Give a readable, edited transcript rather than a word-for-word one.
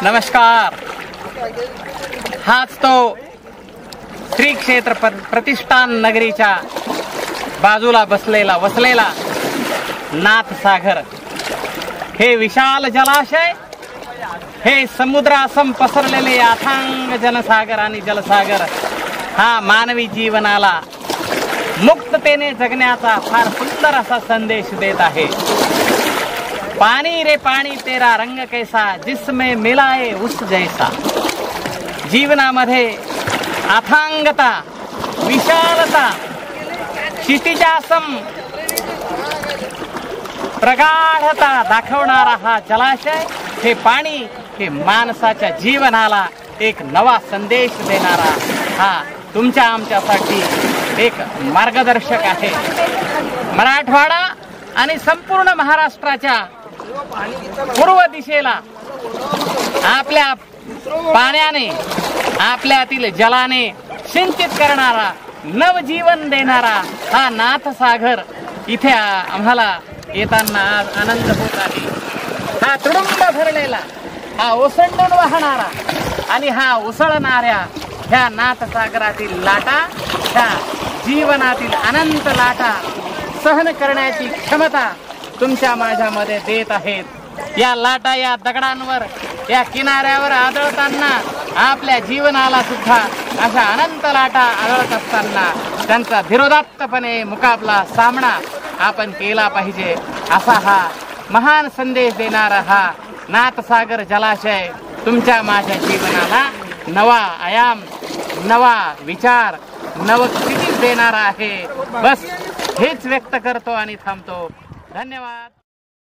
नमस्कार. हाच तो श्री क्षेत्र प्रतिष्ठान नगरीच्या बाजूला वसलेला नाथसागर. हे विशाल जलाशय, हे समुद्रासम पसरलेले अथांग जनसागर आणि जलसागर हा मानवी जीवनाला मुक्ततेने जगण्याचा फार सुंदर असा संदेश देत आहे. पानी रे पानी तेरा रंग कैसा, जिसमें मिलाए उस जैसा. जीवनामध्ये अथांगता, विशालता, क्षितिजासम प्रगाढता दाखवणारा हा जलाशय, हे पाणी, हे माणसाच्या जीवनाला एक नवा संदेश देणारा हा तुमच्या आमच्यासाठी एक मार्गदर्शक आहे. मराठवाडा आणि संपूर्ण महाराष्ट्राच्या पूर्व दिशेला आपल्या पाण्याने, आपल्यातील जलाने सिंचित करणारा, नवजीवन देणारा हा नाथसागर इथे आम्हाला येताना आज आनंद होत आहे. हा तुडुंब भरलेला, हा ओसंडून वाहणारा आणि हा उसळणाऱ्या ह्या नाथसागरातील लाटा, ह्या जीवनातील अनंत लाटा सहन करण्याची क्षमता तुमच्या माझ्यामध्ये देत आहेत. या लाटा या दगडांवर, या किनाऱ्यावर आदळताना आपल्या जीवनाला सुद्धा अशा अनंत लाटा आदळत असताना त्यांचा धीरोदात्तपणे मुकाबला, सामना आपण केला पाहिजे, असा हा महान संदेश देणारा हा नाथसागर जलाशय तुमच्या माझ्या जीवनाला नवा आयाम, नवा विचार, नवस्थिती देणारा आहे. बस हेच व्यक्त करतो आणि थांबतो. धन्यवाद.